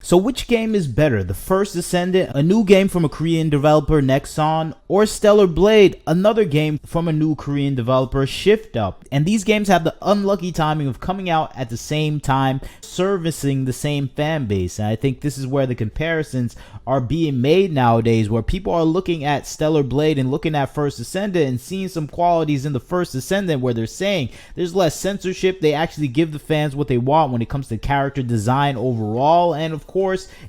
So which game is better, the first Descendant, a new game from a Korean developer Nexon, or Stellar Blade, another game from a new Korean developer Shift Up? And these games have the unlucky timing of coming out at the same time, servicing the same fan base. And I think this is where the comparisons are being made nowadays, where people are looking at Stellar Blade and looking at First Descendant and seeing some qualities in the First Descendant where they're saying there's less censorship, they actually give the fans what they want when it comes to character design overall, and of course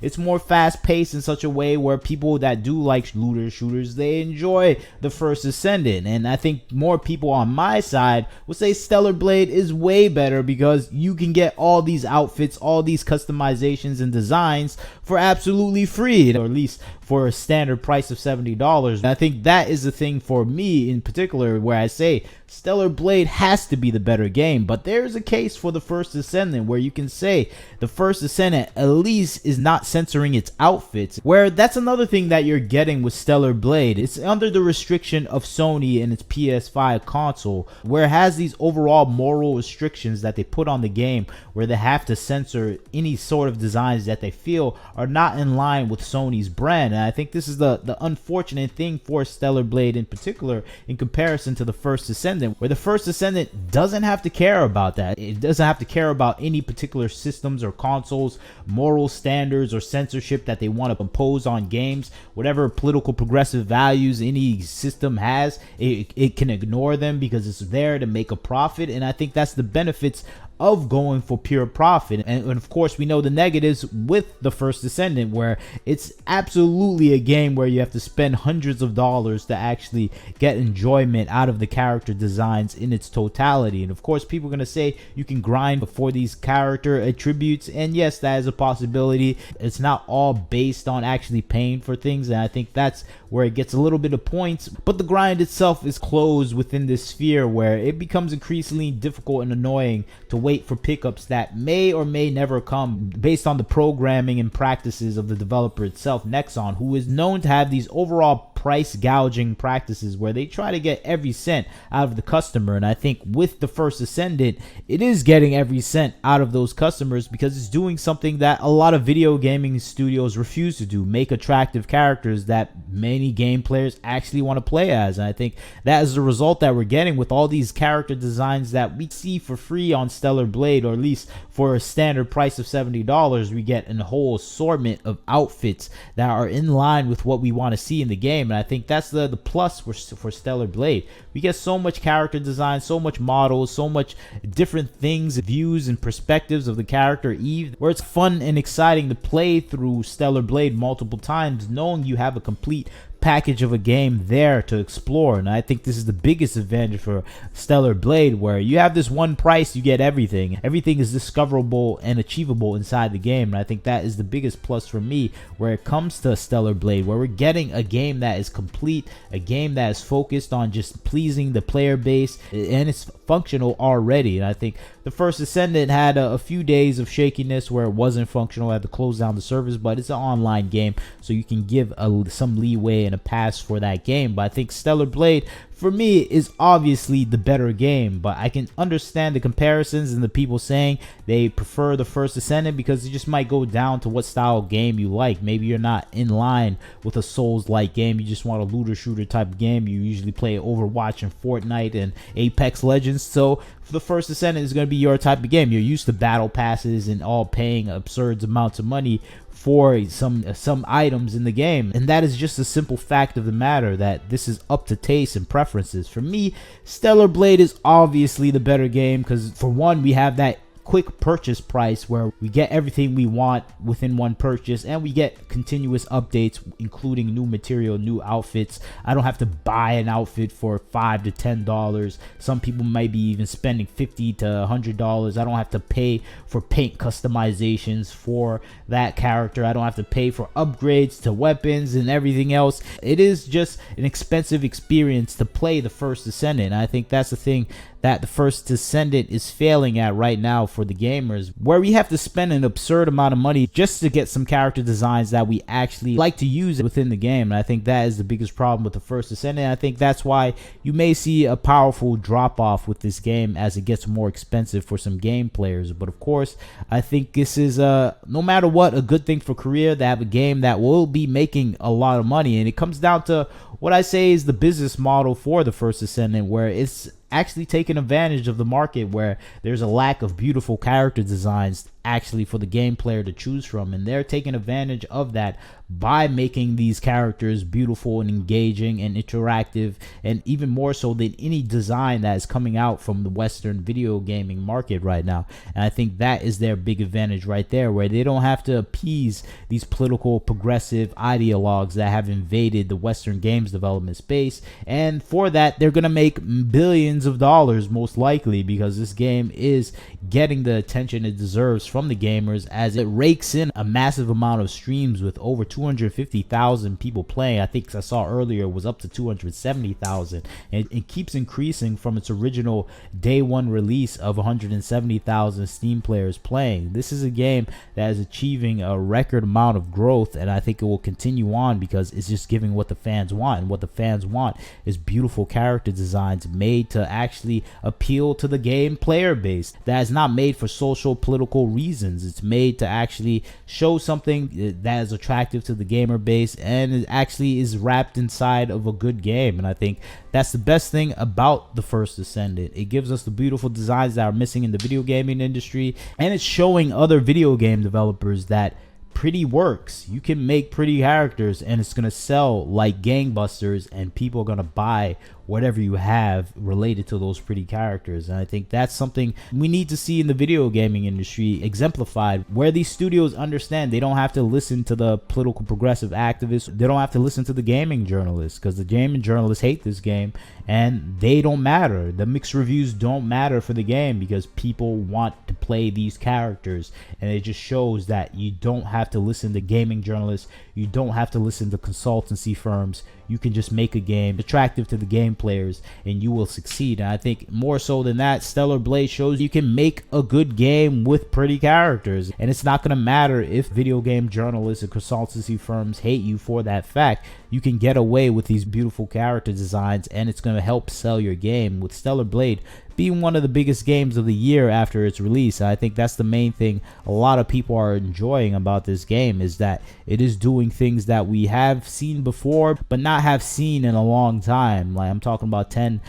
it's more fast paced in such a way where people that do like looter shooters, they enjoy the First Descendant. And I think more people on my side would say Stellar Blade is way better because you can get all these outfits, all these customizations and designs for absolutely free, or at least for a standard price of $70. And I think that is the thing for me in particular where I say Stellar Blade has to be the better game. But there's a case for the First Descendant where you can say the First Descendant at least is not censoring its outfits, where that's another thing that you're getting with Stellar Blade. It's under the restriction of Sony and its PS5 console, where it has these overall moral restrictions that they put on the game where they have to censor any sort of designs that they feel are not in line with Sony's brand. And I think this is the unfortunate thing for Stellar Blade in particular in comparison to the First Descendant, where the First Descendant doesn't have to care about that. It doesn't have to care about any particular systems or consoles, moral standards or censorship that they want to impose on games. Whatever political progressive values any system has, it can ignore them because it's there to make a profit. And I think that's the benefits of going for pure profit. And of course we know the negatives with the First Descendant, where it's absolutely a game where you have to spend hundreds of dollars to actually get enjoyment out of the character designs in its totality. And of course people are going to say you can grind for these character attributes, and yes, that is a possibility. It's not all based on actually paying for things, and I think that's where it gets a little bit of points. But the grind itself is closed within this sphere where it becomes increasingly difficult and annoying to wait for pickups that may or may never come based on the programming and practices of the developer itself, Nexon, who is known to have these overall price gouging practices where they try to get every cent out of the customer. And I think with the First Descendant, it is getting every cent out of those customers because it's doing something that a lot of video gaming studios refuse to do: make attractive characters that many game players actually want to play as. And I think that is the result that we're getting with all these character designs that we see for free on Stellar Blade, or at least for a standard price of $70. We get a whole assortment of outfits that are in line with what we want to see in the game. And I think that's the plus for Stellar Blade. We get so much character design, so much models, so much different things, views and perspectives of the character Eve, where it's fun and exciting to play through Stellar Blade multiple times, knowing you have a complete package of a game there to explore. And I think this is the biggest advantage for Stellar Blade, where you have this one price, you get everything is discoverable and achievable inside the game. And I think that is the biggest plus for me where it comes to Stellar Blade, where we're getting a game that is complete, a game that is focused on just pleasing the player base, and it's functional already. And I think the First Descendant had a few days of shakiness where it wasn't functional, had to close down the servers, but it's an online game, so you can give some leeway and a pass for that game. But I think Stellar Blade for me is obviously the better game, but I can understand the comparisons and the people saying they prefer the First Descendant because it just might go down to what style of game you like. Maybe you're not in line with a Souls-like game, you just want a looter shooter type of game. You usually play Overwatch and Fortnite and Apex Legends, so for the First Descendant is going to be your type of game. You're used to battle passes and all paying absurd amounts of money for some items in the game, and that is just a simple fact of the matter, that this is up to taste and preferences. For me, Stellar Blade is obviously the better game because, for one, we have that quick purchase price where we get everything we want within one purchase, and we get continuous updates including new material, new outfits. I don't have to buy an outfit for $5 to $10. Some people might be even spending $50 to $100. I don't have to pay for paint customizations for that character. I don't have to pay for upgrades to weapons and everything else. It is just an expensive experience to play the First Descendant. I think that's the thing that the first Descendant is failing at right now for the gamers, where we have to spend an absurd amount of money just to get some character designs that we actually like to use within the game. And I think that is the biggest problem with the first Descendant. I think that's why you may see a powerful drop off with this game as it gets more expensive for some game players. But of course, I think this is no matter what, a good thing for Korea to have a game that will be making a lot of money. And it comes down to what I say is the business model for the first Descendant, where it's actually taking advantage of the market where there's a lack of beautiful character designs actually for the game player to choose from, and they're taking advantage of that by making these characters beautiful and engaging and interactive, and even more so than any design that is coming out from the Western video gaming market right now. And I think that is their big advantage right there, where they don't have to appease these political progressive ideologues that have invaded the Western games development space, and for that they're gonna make billions of dollars most likely, because this game is getting the attention it deserves from the gamers as it rakes in a massive amount of streams with over 250,000 people playing. I think I saw earlier it was up to 270,000, and it keeps increasing from its original day one release of 170,000 Steam players playing. This is a game that is achieving a record amount of growth, and I think it will continue on because it's just giving what the fans want, and what the fans want is beautiful character designs made to actually appeal to the game player base, that is not made for social political reasons. It's made to actually show something that is attractive to the gamer base, and it actually is wrapped inside of a good game. And I think that's the best thing about the first Descendant. It gives us the beautiful designs that are missing in the video gaming industry, and it's showing other video game developers that pretty works. You can make pretty characters and it's gonna sell like gangbusters, and people are gonna buy whatever you have related to those pretty characters. And I think that's something we need to see in the video gaming industry exemplified, where these studios understand they don't have to listen to the political progressive activists, they don't have to listen to the gaming journalists, because the gaming journalists hate this game and they don't matter. The mixed reviews don't matter for the game because people want to play these characters, and it just shows that you don't have to listen to gaming journalists, you don't have to listen to consultancy firms. You can just make a game attractive to the game players and you will succeed. And I think more so than that, Stellar Blade shows you can make a good game with pretty characters, and it's not going to matter if video game journalists and consultancy firms hate you for that fact. You can get away with these beautiful character designs, and it's going to help sell your game, with Stellar Blade being one of the biggest games of the year after its release. I think that's the main thing a lot of people are enjoying about this game, is that it is doing things that we have seen before but not have seen in a long time. Like, I'm talking about 10-15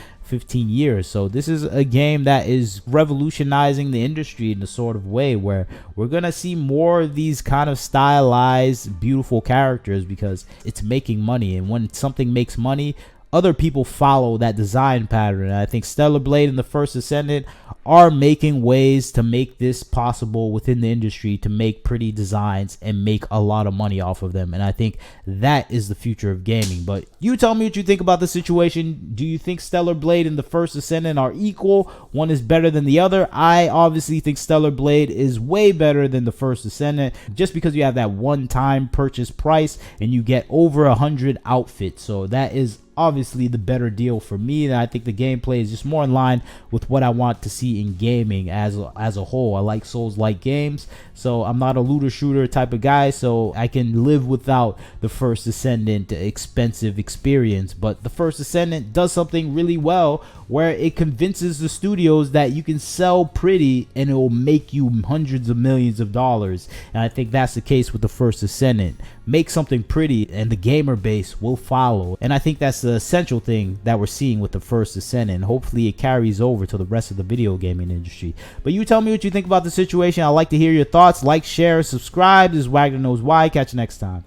years. So this is a game that is revolutionizing the industry in a sort of way where we're gonna see more of these kind of stylized beautiful characters, because it's making money, and when something makes money, other people follow that design pattern. And I think Stellar Blade and the first Descendant are making ways to make this possible within the industry, to make pretty designs and make a lot of money off of them. And I think that is the future of gaming. But you tell me what you think about the situation. Do you think Stellar Blade and the first Descendant are equal? One is better than the other. I obviously think Stellar Blade is way better than the first Descendant, just because you have that one-time purchase price and you get over 100 outfits. So that is obviously the better deal for me, and I think the gameplay is just more in line with what I want to see in gaming as a whole. I like Souls-like games, so I'm not a looter shooter type of guy, so I can live without the first Descendant expensive experience. But the first Descendant does something really well, where it convinces the studios that you can sell pretty and it will make you hundreds of millions of dollars. And I think that's the case with the first Descendant. Make something pretty and the gamer base will follow, and I think that's the essential thing that we're seeing with the first Descendant, and hopefully it carries over to the rest of the video gaming industry. But you tell me what you think about the situation. I'd like to hear your thoughts. Like, share, subscribe. This is Wagner Knows Why. Catch you next time.